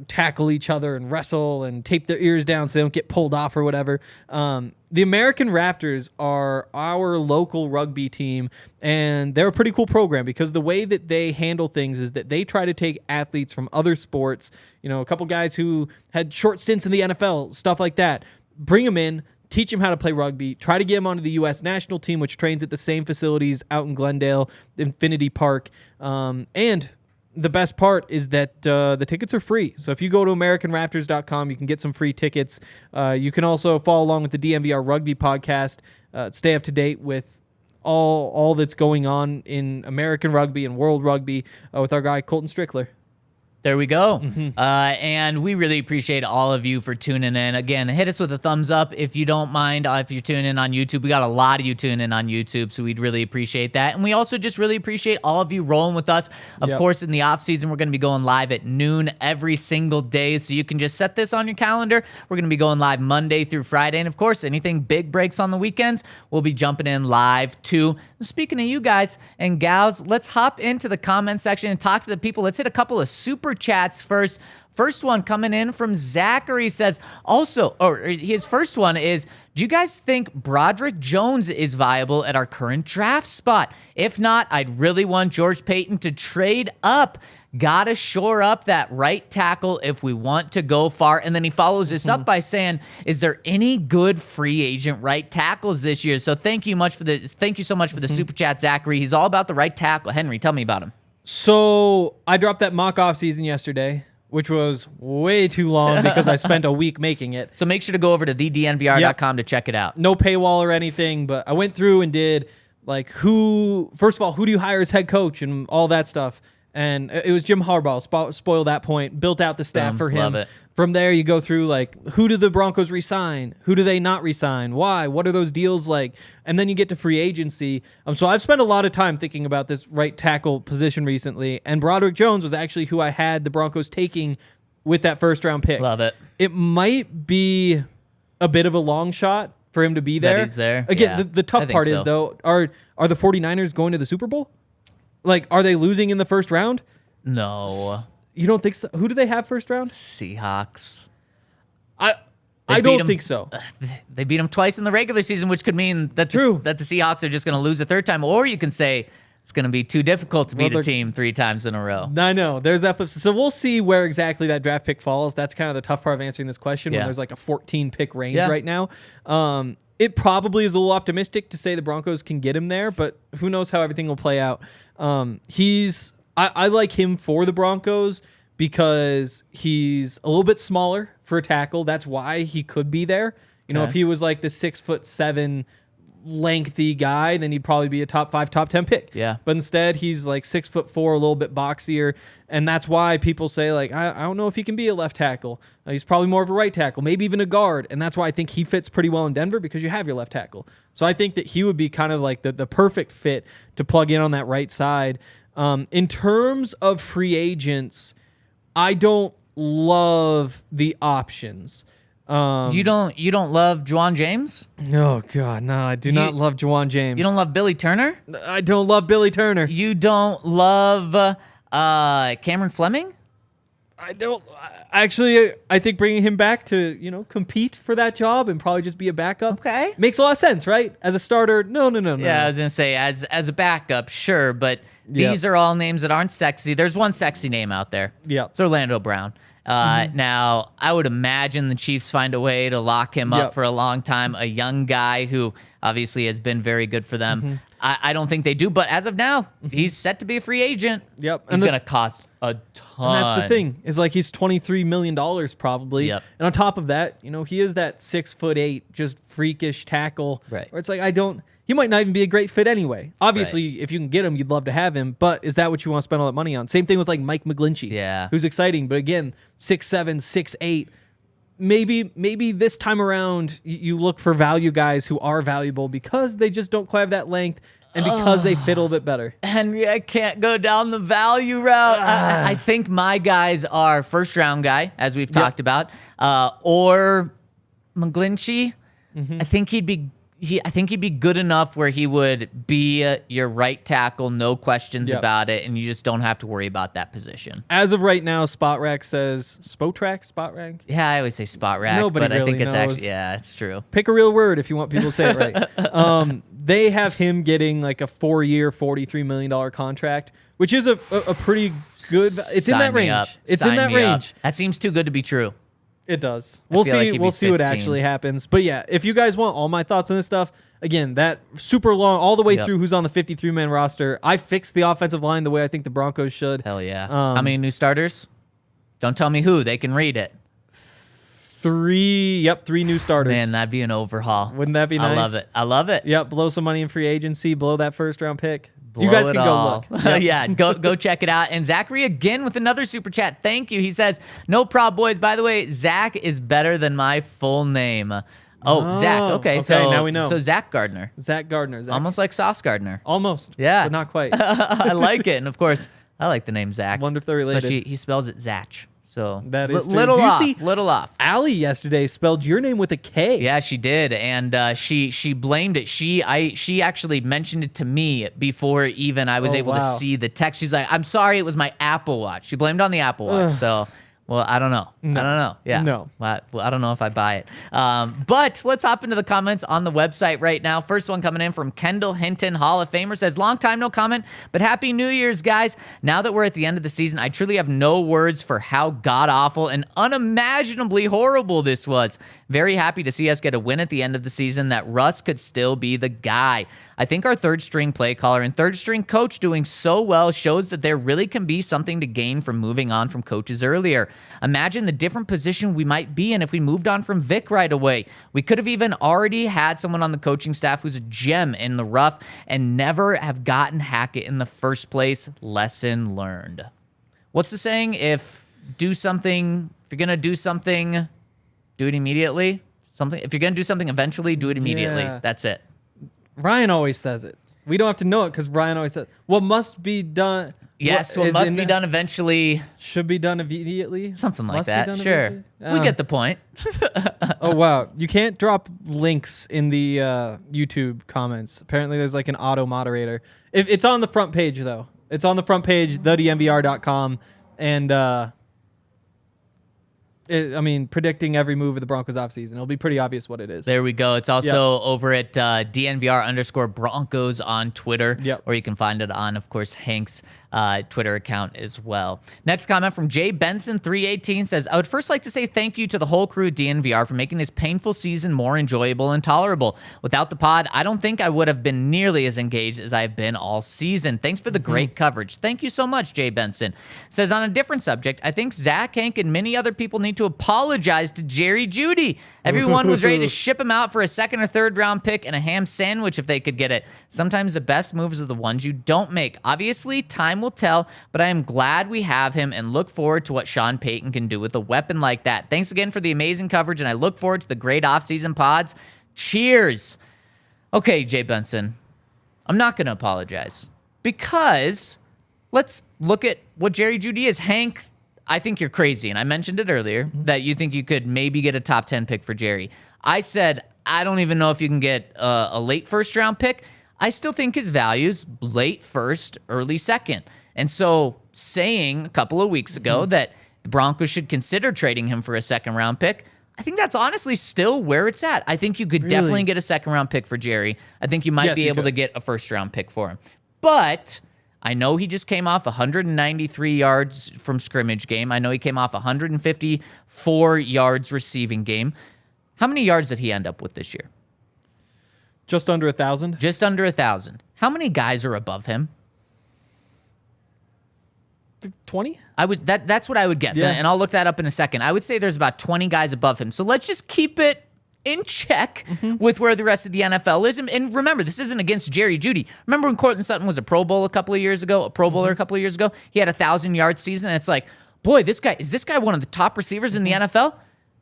tackle each other and wrestle and tape their ears down so they don't get pulled off or whatever. The American Raptors are our local rugby team, and they're a pretty cool program because the way that they handle things is that they try to take athletes from other sports, a couple guys who had short stints in the NFL, stuff like that, bring them in, teach them how to play rugby, try to get them onto the U.S. national team, which trains at the same facilities out in Glendale, Infinity Park, and the best part is that the tickets are free. So if you go to AmericanRaptors.com, you can get some free tickets. You can also follow along with the DNVR Rugby podcast, stay up to date with all that's going on in American rugby and world rugby with our guy Colton Strickler. There we go. And we really appreciate all of you for tuning in. Again, hit us with a thumbs up if you don't mind. If you're tuning in on YouTube, we got a lot of you tuning in on YouTube, so we'd really appreciate that. And we also just really appreciate all of you rolling with us. Of course, in the off season, we're going to be going live at noon every single day, so you can just set this on your calendar. We're going to be going live Monday through Friday. And of course, anything big breaks on the weekends, we'll be jumping in live too. Speaking of you guys and gals, let's hop into the comment section and talk to the people. Let's hit a couple of super chats first. First one coming in from Zachary says, his first one is, do you guys think Broderick Jones is viable at our current draft spot? If not, I'd really want George Payton to trade up. Gotta shore up that right tackle if we want to go far. And then he follows this up by saying, is there any good free agent right tackles this year? So thank you so much for the super chat, Zachary. He's all about the right tackle. Henry, tell me about him. So I dropped that mock off season yesterday, which was way too long because I spent a week making it. So make sure to go over to thednvr.com to check it out. No paywall or anything, but I went through and did first of all, who do you hire as head coach and all that stuff. And it was Jim Harbaugh, spoiled that point, built out the staff for him. Love it. From there, you go through, who do the Broncos re-sign? Who do they not re-sign? Why? What are those deals like? And then you get to free agency. So I've spent a lot of time thinking about this right tackle position recently, and Broderick Jones was actually who I had the Broncos taking with that first-round pick. Love it. It might be a bit of a long shot for him to be there. That he's there. Again, the tough part is, though, are the 49ers going to the Super Bowl? Are they losing in the first round? No. You don't think so? Who do they have first round? Seahawks. I don't think so. They beat them twice in the regular season, which could mean that the Seahawks are just going to lose a third time. Or you can say it's going to be too difficult to beat a team 3 times in a row. I know. There's that flip. So we'll see where exactly that draft pick falls. That's kind of the tough part of answering this question when there's a 14-pick range right now. It probably is a little optimistic to say the Broncos can get him there, but who knows how everything will play out. I like him for the Broncos because he's a little bit smaller for a tackle. That's why he could be there. If he was the 6'7" lengthy guy, then he'd probably be a top 5, top 10 pick. Yeah. But instead, he's 6'4", a little bit boxier, and that's why people say I don't know if he can be a left tackle. He's probably more of a right tackle, maybe even a guard, and that's why I think he fits pretty well in Denver because you have your left tackle. So I think that he would be kind of the perfect fit to plug in on that right side. In terms of free agents, I don't love the options. You don't love Juwan James? Oh God, no, I do not love Juwan James. You don't love Billy Turner? I don't love Billy Turner. You don't love Cameron Fleming? I don't. Actually, I think bringing him back to compete for that job and probably just be a backup. Okay, makes a lot of sense, right? As a starter, no. Yeah, I was gonna say as a backup, sure, but these are all names that aren't sexy. There's one sexy name out there. Yeah, it's Orlando Brown. Now, I would imagine the Chiefs find a way to lock him up for a long time. A young guy who obviously has been very good for them. I don't think they do, but as of now, he's set to be a free agent. Yep, he's going to cost a ton. And that's the thing is he's $23 million probably. Yep. And on top of that, he is that 6'8", just freakish tackle. Right. Where it's he might not even be a great fit anyway. Obviously, if you can get him, you'd love to have him. But is that what you want to spend all that money on? Same thing with Mike McGlinchey. Who's exciting, but again, 6'7", 6'8". Maybe this time around you look for value guys who are valuable because they just don't quite have that length and because they fit a little bit better. Henry, I can't go down the value route. I think my guys are first round guy, as we've talked about, or McGlinchey. I think he'd be good enough where he would be your right tackle, no questions about it, and you just don't have to worry about that position. As of right now, Spotrac says Spotrac. Yeah, I always say Spotrac, Nobody but I think it's knows. actually it's true. Pick a real word if you want people to say it right. They have him getting a 4-year, $43 million contract, which is a pretty good. It's in that range. It's in that range. That seems too good to be true. It does. We'll see. We'll see what actually happens. But yeah, if you guys want all my thoughts on this stuff, again, that super long, all the way through who's on the 53-man roster. I fixed the offensive line the way I think the Broncos should. Hell yeah. How many new starters? Don't tell me who. They can read it. 3 new starters. Man, that'd be an overhaul. Wouldn't that be nice? I love it. Yep, blow some money in free agency, blow that first-round pick. You guys can go look. Yep. Yeah, go check it out. And Zachary again with another super chat. Thank you. He says, no prob, boys. By the way, Zach is better than my full name. Zach. Okay, so now we know. So Zach Gardner. Zach Gardner. Almost like Sauce Gardner. Almost. Yeah. But not quite. I like it. And of course, I like the name Zach. Wonder if they're related. Especially he spells it Zach. So that is little off. Allie yesterday spelled your name with a K. Yeah, she did, and she blamed it. She actually mentioned it to me before even I was able to see the text. She's like, "I'm sorry, it was my Apple Watch." She blamed it on the Apple Watch. So. Well, I don't know. No. I don't know. Yeah. No. Well, I don't know if I buy it. But let's hop into the comments on the website right now. First one coming in from Kendall Hinton, Hall of Famer, says, long time no comment, but Happy New Year's, guys. Now that we're at the end of the season, I truly have no words for how god-awful and unimaginably horrible this was. Very happy to see us get a win at the end of the season, that Russ could still be the guy. I think our third-string play caller and third-string coach doing so well shows that there really can be something to gain from moving on from coaches earlier. Imagine the different position we might be in if we moved on from Vic right away. We could have even already had someone on the coaching staff who's a gem in the rough and never have gotten Hackett in the first place. Lesson learned. What's the saying? If you're going to do something, do it immediately. If you're going to do something eventually, do it immediately. Yeah. That's it. Ryan always says it. We don't have to know it because Ryan always says, what must be done. Yes, what must be done eventually. Should be done immediately. Something like that. Sure. We get the point. Oh, wow. You can't drop links in the YouTube comments. Apparently, there's an auto moderator. It's on the front page, though. It's on the front page, thednvr.com. And, predicting every move of the Broncos offseason. It'll be pretty obvious what it is. There we go. It's also over at DNVR_Broncos on Twitter, or you can find it on, of course, Hank's Twitter account as well. Next comment from Jay Benson 318 says, I would first like to say thank you to the whole crew at DNVR for making this painful season more enjoyable and tolerable. Without the pod, I don't think I would have been nearly as engaged as I've been all season. Thanks for the great coverage. Thank you so much, Jay Benson. Says, on a different subject, I think Zach, Hank, and many other people need to apologize to Jerry Jeudy. Everyone was ready to ship him out for a second or third round pick and a ham sandwich if they could get it. Sometimes the best moves are the ones you don't make. Obviously, time will tell, but I am glad we have him and look forward to what Sean Payton can do with a weapon like that. Thanks again for the amazing coverage, and I look forward to the great offseason pods. Cheers. Okay, Jay Benson, I'm not going to apologize because let's look at what Jerry Jeudy is. Hank, I think you're crazy, and I mentioned it earlier, that you think you could maybe get a top 10 pick for Jerry. I said, I don't even know if you can get a late first-round pick. I still think his value's late first, early second. And so saying a couple of weeks ago that the Broncos should consider trading him for a second-round pick, I think that's honestly still where it's at. I think you could definitely get a second-round pick for Jerry. I think you might be able to get a first-round pick for him. But I know he just came off 193 yards from scrimmage game. I know he came off 154 yards receiving game. How many yards did he end up with this year? Just under 1,000. Just under 1,000. How many guys are above him? 20? That's what I would guess, Yeah. and I'll look that up in a second. I would say there's about 20 guys above him. So let's just keep it in check with where the rest of the NFL is. And remember, this isn't against Jerry Jeudy. Remember when Courtland Sutton was a Pro Bowler a couple of years ago? He had a 1,000-yard season, and it's like, boy, is this guy one of the top receivers in the NFL?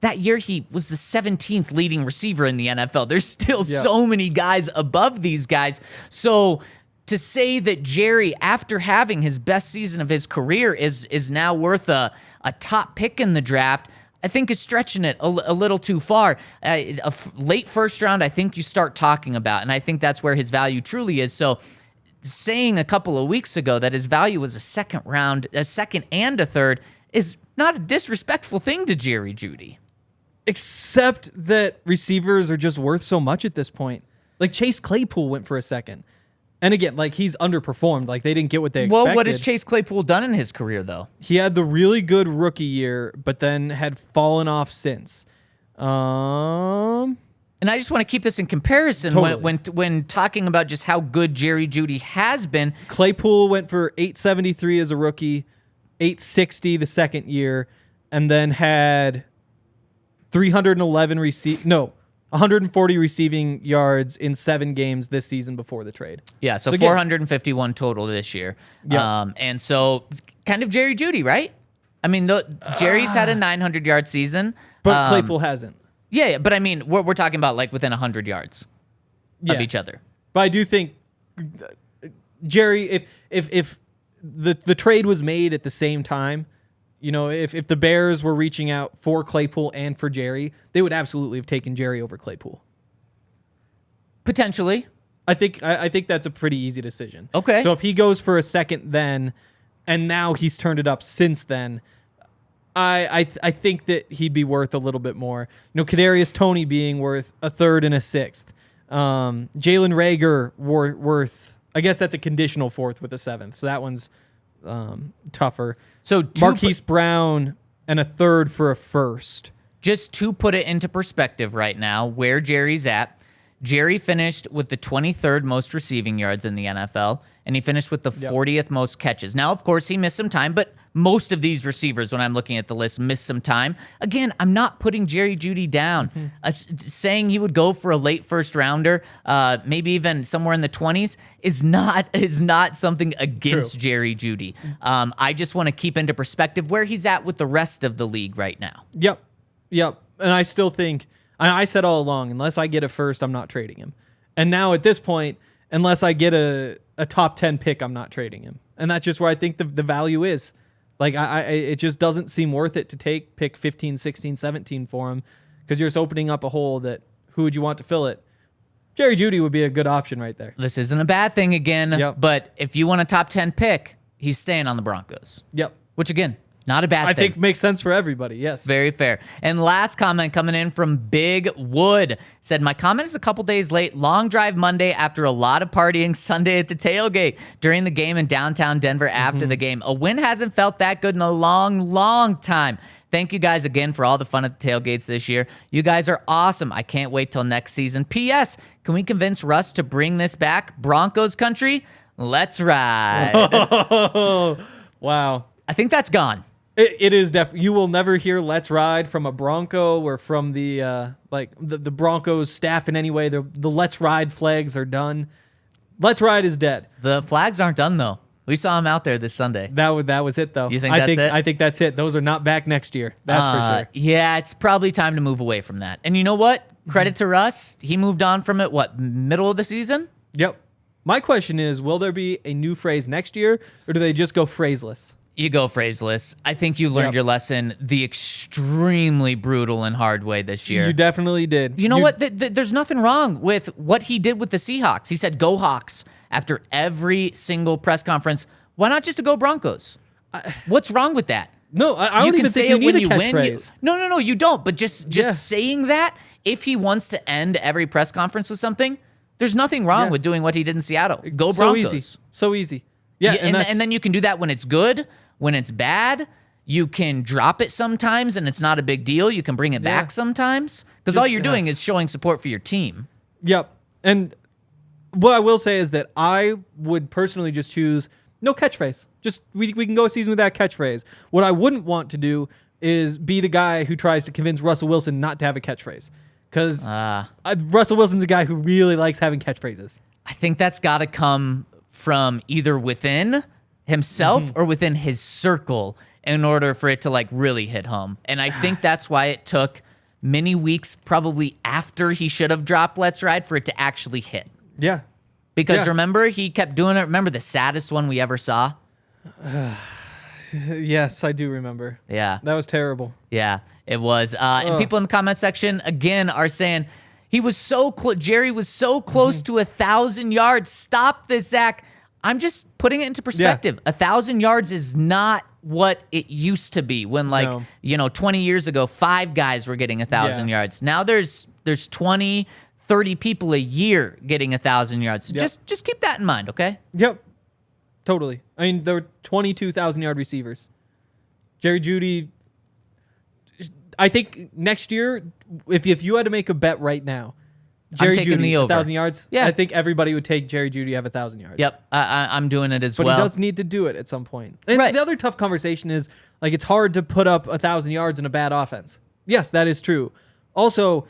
That year, he was the 17th leading receiver in the NFL. There's still so many guys above these guys. So to say that Jerry, after having his best season of his career, is now worth a top pick in the draft, I think is stretching it a little too far. Late first round, I think you start talking about, and I think that's where his value truly is. So saying a couple of weeks ago that his value was a second and a third is not a disrespectful thing to Jerry Jeudy. Except that receivers are just worth so much at this point. Like Chase Claypool went for a second. And again, like he's underperformed. Like they didn't get what they expected. Well, what has Chase Claypool done in his career, though? He had the really good rookie year, but then had fallen off since. And I just want to keep this in comparison when talking about just how good Jerry Jeudy has been. Claypool went for 873 as a rookie, 860 the second year, and then had 140 receiving yards in 7 games this season before the trade. Yeah, so 451 total this year. Yeah. And so kind of Jerry Jeudy, right? I mean, Jerry's had a 900-yard season. But Claypool hasn't. Yeah, but I mean, we're talking about like within 100 yards of each other. But I do think Jerry, if the trade was made at the same time, you know, if the Bears were reaching out for Claypool and for Jerry, they would absolutely have taken Jerry over Claypool. Potentially. I think that's a pretty easy decision. Okay. So if he goes for a second then, and now he's turned it up since then, I think that he'd be worth a little bit more. You know, Kadarius Toney being worth a third and a sixth. Jalen Reagor worth, I guess that's a conditional fourth with a seventh. So that one's tougher. So Marquise Brown and a third for a first. Just to put it into perspective right now, where Jerry's at, Jerry finished with the 23rd most receiving yards in the NFL, and he finished with the 40th most catches. Now, of course, he missed some time, but most of these receivers, when I'm looking at the list, missed some time. Again, I'm not putting Jerry Jeudy down. Saying he would go for a late first rounder, maybe even somewhere in the 20s, is not something against Jerry Jeudy. I just want to keep into perspective where he's at with the rest of the league right now. Yep. And I still think, I said all along, unless I get a first, I'm not trading him. And now at this point, unless I get a top 10 pick, I'm not trading him. And that's just where I think the value is. Like, it just doesn't seem worth it to pick 15, 16, 17 for him, because you're just opening up a hole that who would you want to fill it? Jerry Jeudy would be a good option right there. This isn't a bad thing again, but if you want a top 10 pick, he's staying on the Broncos. Yep. Which, again, not a bad thing. I think makes sense for everybody, yes. Very fair. And last comment coming in from Big Wood. Said, my comment is a couple days late. Long drive Monday after a lot of partying Sunday at the tailgate during the game in downtown Denver after the game. A win hasn't felt that good in a long, long time. Thank you guys again for all the fun at the tailgates this year. You guys are awesome. I can't wait till next season. P.S. Can we convince Russ to bring this back? Broncos country, let's ride. Wow. I think that's gone. It is definitely. You will never hear "Let's Ride" from a Bronco or from the the Broncos staff in any way. The "Let's Ride" flags are done. "Let's Ride" is dead. The flags aren't done though. We saw them out there this Sunday. That was it though. You think that's it? I think that's it. Those are not back next year. That's for sure. Yeah, it's probably time to move away from that. And you know what? Credit to Russ. He moved on from it. What, middle of the season? Yep. My question is, will there be a new phrase next year, or do they just go phraseless? You go phraseless. I think you learned your lesson the extremely brutal and hard way this year. You definitely did. You know what? There's nothing wrong with what he did with the Seahawks. He said, "Go Hawks," after every single press conference. Why not just go Broncos? What's wrong with that? No, I don't even think you need a catchphrase. No, you don't. But just saying that, if he wants to end every press conference with something, there's nothing wrong with doing what he did in Seattle. Go Broncos. So easy. Yeah, and then you can do that when it's good. When it's bad, you can drop it sometimes, and it's not a big deal. You can bring it back sometimes, because all you're doing is showing support for your team. Yep. And what I will say is that I would personally just choose no catchphrase. Just we can go a season without catchphrase. What I wouldn't want to do is be the guy who tries to convince Russell Wilson not to have a catchphrase, because Russell Wilson's a guy who really likes having catchphrases. I think that's got to come from either within himself or within his circle in order for it to like really hit home. And I think that's why it took many weeks, probably after he should have dropped Let's Ride, for it to actually hit. Yeah. Because remember, he kept doing it. Remember the saddest one we ever saw? Yes, I do remember. Yeah. That was terrible. Yeah, it was. And people in the comment section, again, are saying, he was so close. Jerry was so close to 1,000 yards. Stop this, Zach. I'm just putting it into perspective. 1,000 yards is not what it used to be when, 20 years ago, 5 guys were getting 1,000 yards. Now there's 20, 30 people a year getting 1,000 yards. Yep. Just keep that in mind, okay? Yep. Totally. I mean, there were 22,000-yard receivers. Jerry Jeudy, I think next year, if you had to make a bet right now, Jerry Jeudy, 1,000 yards? Yeah. I think everybody would take Jerry Jeudy to have 1,000 yards. Yep, I'm doing it as well. But he does need to do it at some point. And the other tough conversation is, like, it's hard to put up 1,000 yards in a bad offense. Yes, that is true. Also,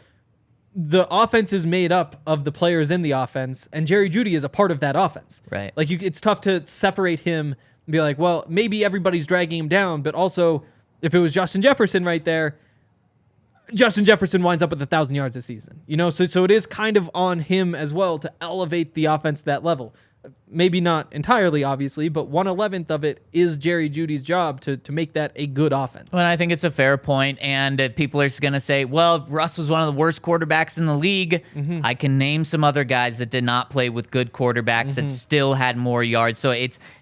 the offense is made up of the players in the offense, and Jerry Jeudy is a part of that offense. Right. Like, it's tough to separate him and be like, well, maybe everybody's dragging him down, but also, if it was Justin Jefferson right there, Justin Jefferson winds up with 1,000 yards this season. So it is kind of on him as well to elevate the offense to that level. Maybe not entirely, obviously, but 1/11th of it is Jerry Jeudy's job to make that a good offense. Well, I think it's a fair point, and people are going to say, well, Russ was one of the worst quarterbacks in the league. I can name some other guys that did not play with good quarterbacks that still had more yards. So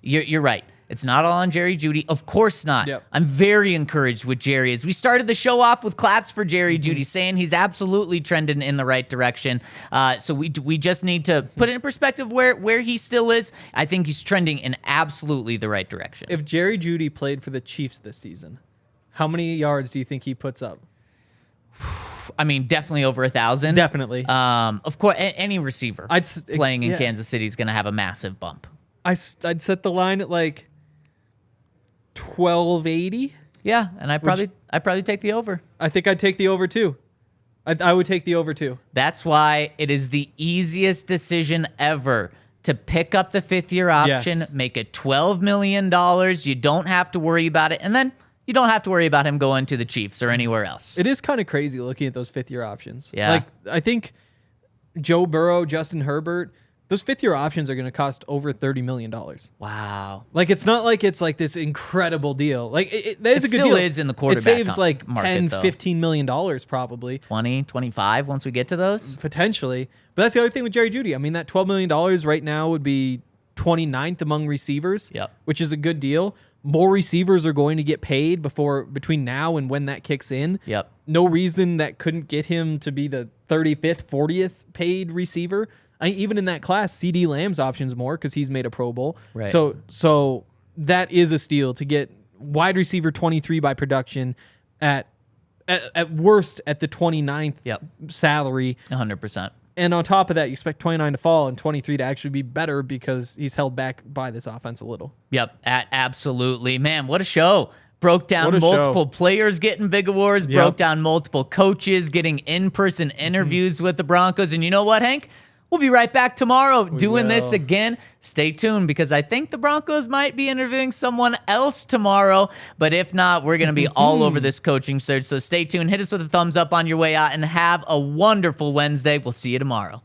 you're right. It's not all on Jerry Jeudy. Of course not. Yep. I'm very encouraged with Jerry. As we started the show off with claps for Jerry Jeudy, saying he's absolutely trending in the right direction. So we just need to put it in perspective where he still is. I think he's trending in absolutely the right direction. If Jerry Jeudy played for the Chiefs this season, how many yards do you think he puts up? I mean, definitely over 1,000. Definitely. Of course, any receiver playing in Kansas City is going to have a massive bump. I'd set the line at like 1,280. Yeah, and I'd probably take the over. I think I'd take the over too. I would take the over too. That's why it is the easiest decision ever to pick up the 5th-year option, make it $12 million. You don't have to worry about it, and then you don't have to worry about him going to the Chiefs or anywhere else. It is kind of crazy looking at those 5th-year options. Yeah. Like, I think Joe Burrow, Justin Herbert, those 5th-year options are going to cost over $30 million. Wow. Like, it's not like it's like this incredible deal. Like, that is a good deal. It still is in the quarterback It saves like market, $10, $15 million probably. 20, 25 once we get to those? Potentially. But that's the other thing with Jerry Jeudy. I mean, that $12 million right now would be 29th among receivers, which is a good deal. More receivers are going to get paid between now and when that kicks in. Yep. No reason that couldn't get him to be the 35th, 40th paid receiver. Even in that class, CD Lamb's options more because he's made a Pro Bowl. Right. So that is a steal to get wide receiver 23 by production at worst at the 29th salary. 100%. And on top of that, you expect 29 to fall and 23 to actually be better because he's held back by this offense a little. Yep, absolutely. Man, what a show. Broke down multiple players getting big awards, broke down multiple coaches getting in-person interviews with the Broncos. And you know what, Hank? We'll be right back tomorrow doing this again. Stay tuned because I think the Broncos might be interviewing someone else tomorrow. But if not, we're going to be all over this coaching search. So stay tuned. Hit us with a thumbs up on your way out and have a wonderful Wednesday. We'll see you tomorrow.